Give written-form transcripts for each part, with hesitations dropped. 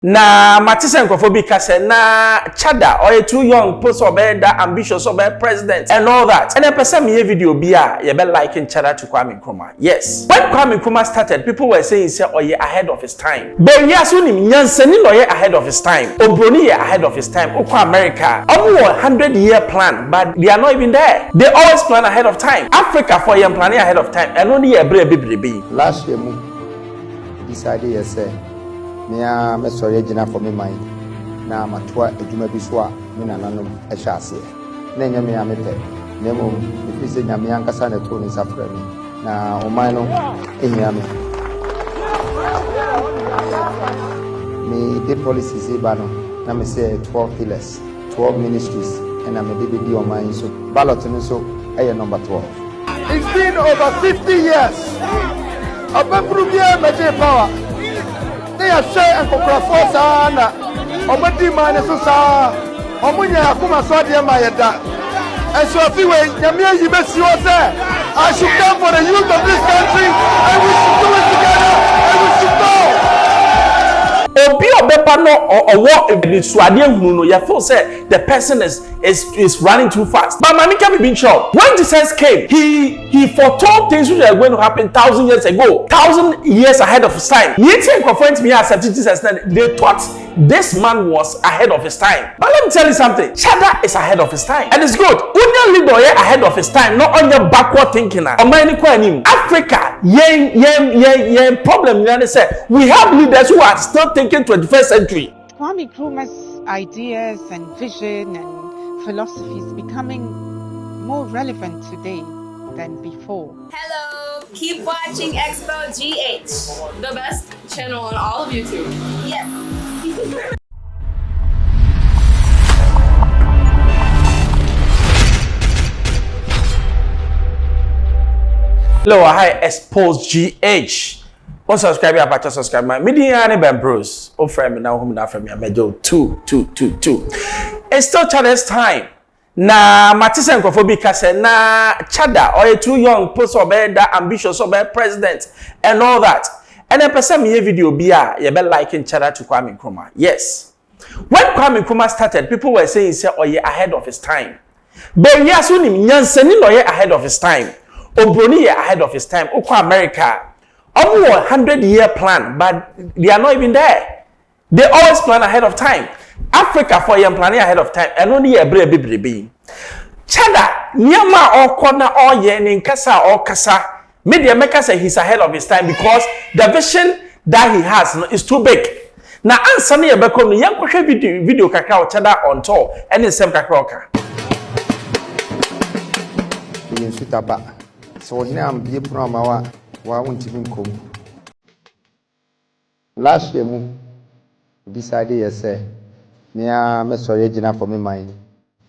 Na matisen Nkrumah kase na chada or too young post or that ambitious or president and all that. And a person me video be you be liking chada to Nkrumah. Yes. When Nkrumah started, people were saying say oh yeah ahead of his time. But yes, when nyansani no ahead of his time. Obroni ahead of his time. Okwa America. Almost 100-year plan, but they are not even there. They always plan ahead of time. Africa for them planning ahead of time. And only a baby. Last year, decided yes. Mea me sorry jina for me mind na matua adwuma bi so a me nananom e hye ase na nya me amete na mo e fi se nya me ankasa na to ni safra mi na oman no ehia me the policies e ba no na me say 12 pillars 12 ministries and na me dey be oman so ballot no so e number 12. It's been over 50 years ababru bia me dey power. They are saying Nkrumah sana. Omadi man so sa. Omunya akuma so de ma yeda. And so if we nyame yi be si o say I should come for the youth of this country and we should do it together and we should go. Obi obepa no owo ebisuade hunu no you feel say the person is running too fast. But Mami can be sure when Jesus came, he foretold things which are going to happen 1,000 years ago, 1,000 years ahead of his time. Yet confront me as Jesus, they thought this man was ahead of his time. But let me tell you something, Chada is ahead of his time. And it's good. Unya leader ahead of his time, not on your backward thinking. Africa, yen problem. We have leaders who are still thinking 21st century. Nkrumah's ideas and vision and philosophy is becoming more relevant today than before. Hello, keep watching Xposed GH, the best channel on all of YouTube. Yes. Hello, hi, Xposed GH. One subscribe, I patch subscribe. My media and Ben Bros. Oh, friend, me now home now from me. I made you 2. It's still Chada's time. Na matisen Nkrumah kase na chada or too young post or that ambitious or president and all that. And a person me video be you be liking chada to Nkrumah. Yes. When Nkrumah started, people were saying say oh yeah ahead of his time. But yes, when nyansani no ahead of his time. Obroni ahead of his time. Okwa America. Almost 100-year plan, but they are not even there. They always plan ahead of time. Africa for them planning ahead of time, and only a baby. Chada, Nyama or corner or yen in Kasa or Kasa. Media maker say he's ahead of his time because the vision that he has is too big. Now, answer me about the young video kakao Chada on tour and the same kakroka. So here I'm be from our won't even come. Last year, decided yes, near me sorry jina for me mind.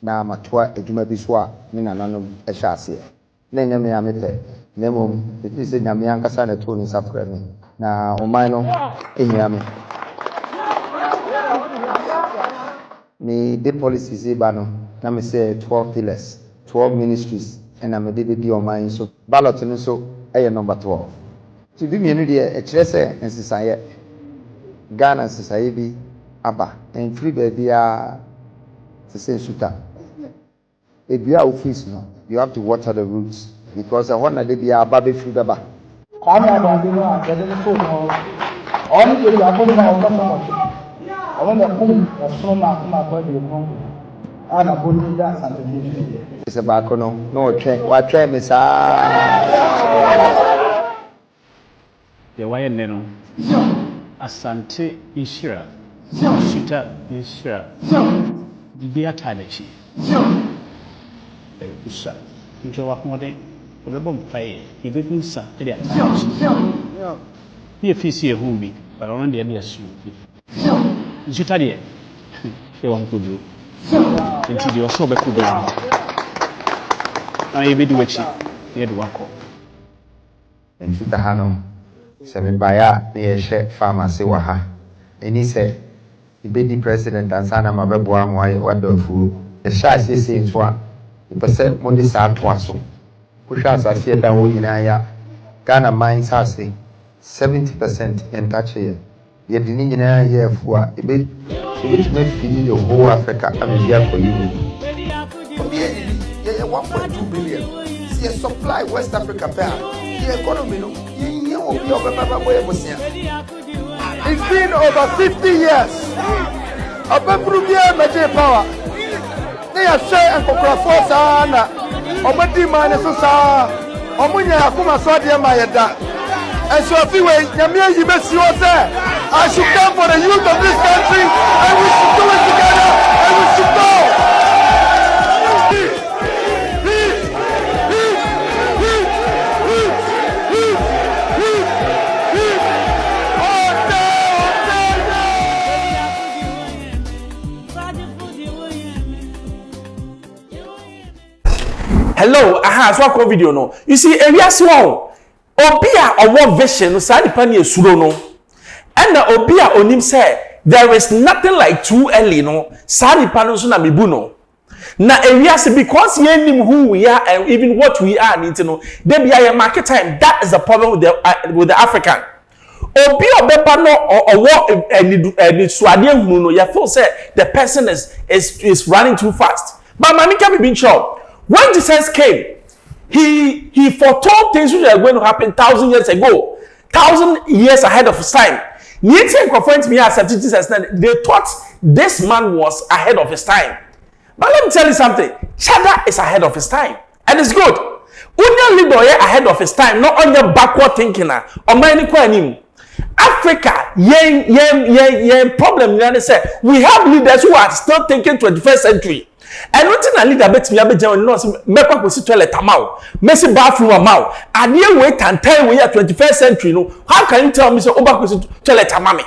Na matua adwuma bi so a me nananom e hye ase. Na nya me amete. Na mom, it se nya me ankasa na to ni safra mi. Na oman no ehia me. Ni the policies e ba no. Na me say 12 pillars, 12 ministries. And I'm a baby oman so ballot no so number 12. To be me no dey e kire say ensisaye Ghana ensisaye bi aba en free baby a to say shooter. If you are office no, you have to water the roots because I want to be a baby free baba. I'm not going to get the phone. Only you are going to have I want to come from my body. It's a back on no train. What train is the wire neno Asante Inshira Shita Inshira Bia Tanashi Usa into what more than the bomb fire, he didn't say that. Be a PC whom be, but only the near shoe. Shitadi, they want to do. Until you are so back to the I be do what you did one call. And to the Hanum, Semi Baya, near Shep Pharmacy Waha. And he said, the baby president and Sana Mababuam, why wonderful. The shy says one. The percent money sound twasso. Push us as yet down in Aya. Ghana mines are saying 70% in touch here. yɛ de ne nyinaa yɛ afua ebe to feed the whole Africa and be for you. Yeah, 1.2 billion. See a supply West Africa pair. The economy, no, it's been over 50 years. Above Rubia Major Power. They are share and Cocrafosa, Omadi Manasusa, Omunya Akuma Swadia Mayada. And so, if you wait, Yamia, you must you there. I should come for the youth of this country, and we should do it together, and we should go. Hello, so I video no. You see, area small. Obia or vision, side penny sudo no. And the Obia onim say there is nothing like too early no. Sadi panos na mibuno. Na area say because ye nim who we are and even what we are need to know. There be a market time. That is the problem with the African. Obi obepa no or what any swadia no. You feel say the person is running too fast. But man can be being sure. When Jesus came, he foretold things which are going to happen 1,000 years ago, 1,000 years ahead of his time. They thought this man was ahead of his time. But let me tell you something. Chada is ahead of his time. And it's good. Unya leader ahead of his time, not on your backward thinking. Africa, problem. We have leaders who are still thinking 21st century. And nothing a leader bet me abejan no make up with toilet amount, messy bathroom amount. And you wait and tell we are 21st century. No, how can you tell me so over with toilet amami?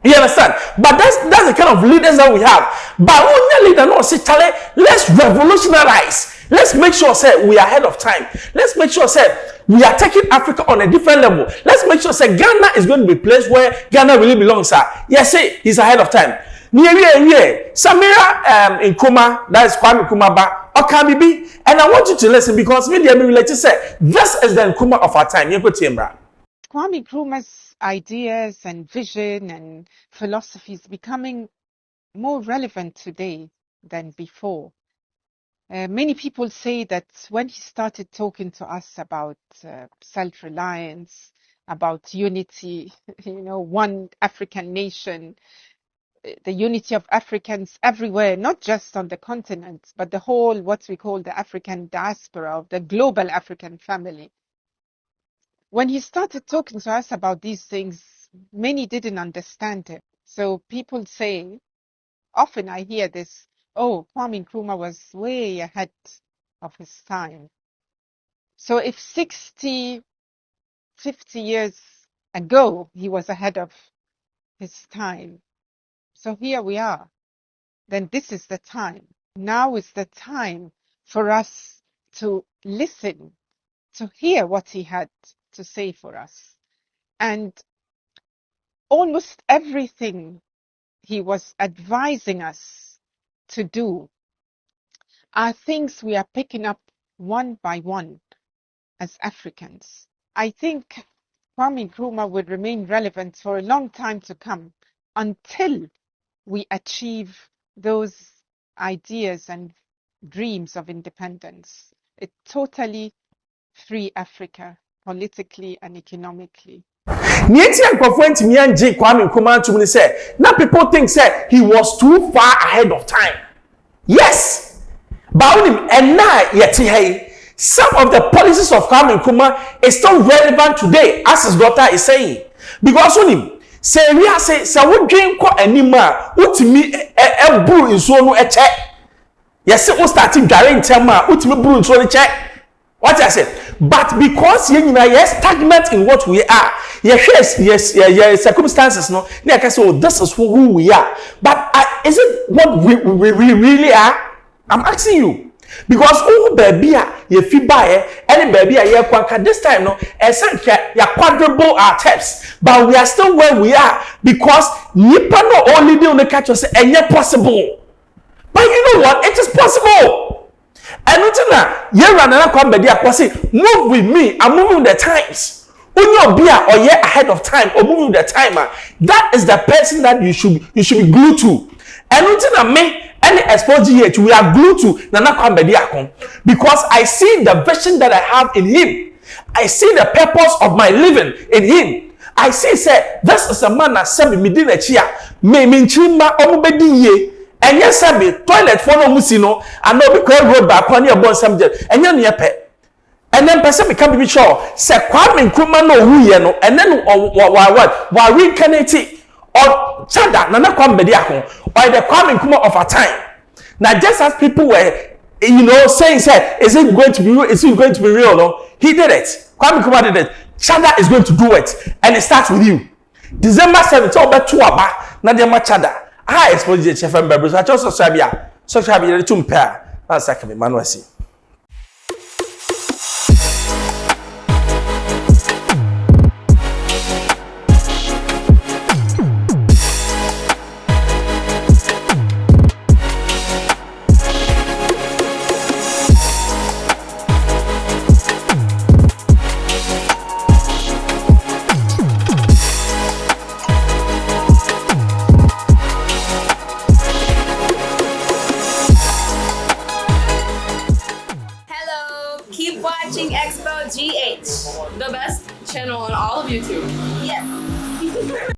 You understand? But that's the kind of leaders that we have. But when leader no say chale, let's revolutionize. Let's make sure say we are ahead of time. Let's make sure say we are taking Africa on a different level. Let's make sure say Ghana is going to be a place where Ghana really belongs. Sir. Yes, say he's ahead of time. Samira Nkrumah, that is Kwame Nkrumah, Okabibi, and I want you to listen because me relate to say this is the Nkrumah of our time. Kwame Nkrumah's ideas and vision and philosophies becoming more relevant today than before. Many people say that when he started talking to us about self-reliance, about unity, one African nation, the unity of Africans everywhere, not just on the continent, but the whole, what we call the African diaspora, of the global African family. When he started talking to us about these things, many didn't understand it. So people say, often I hear this, oh, Kwame Nkrumah was way ahead of his time. So if 50 years ago, he was ahead of his time, so here we are. Then this is the time. Now is the time for us to listen, to hear what he had to say for us. And almost everything he was advising us to do are things we are picking up one by one as Africans. I think Kwame Nkrumah would remain relevant for a long time to come until we achieve those ideas and dreams of independence. It totally free Africa politically and economically. Kwame Nkrumah to me say, now people think say he was too far ahead of time. Yes, but and now yet some of the policies of Kwame Nkrumah is still relevant today, as his daughter is saying, because say we are say we drink ko anima utimi e buru nsuo no e che yes we starting dware ntema utimi buru nsuo no che what I said. But because you are stagnant in what we are, yes, circumstances no they can say, oh, this is who we are, but is it what we really are? I'm asking you. Because oh baby ye fi buy any baby ye kwanka this time no ya quadruple our steps, but we are still where we are because nipa no only dey on the catch us enye possible. But you know what, it is possible. And until now ye run na kwa baby akwase move with me, I'm moving with the times. Unyo be or yeah ahead of time or moving the timer. That is the person that you should be glued to. And until me any Xposed GH, we are glued to Nana Kwambedi because I see the vision that I have in him. I see the purpose of my living in him. I see say this is a man that said me din a chia me nchima omubedi ye enye sabi toilet for no musino and no be road back on your bon subject enye no yepe. And then person become be sure say Nkrumah no hu ye no and then wa reincarnate or chada Nana Kwambedi or the Nkrumah of our time. Now just as people were saying say is it going to be real? Is it going to be real? No, he did it. Nkrumah did it. Chada is going to do it, and it starts with you. December 7th, over 2 hours. Nadia Chada. I expose the chef and members. I just subscribe you to pair. That's like me, Manuasi. Keep watching Xposed GH, the best channel on all of YouTube. Yes.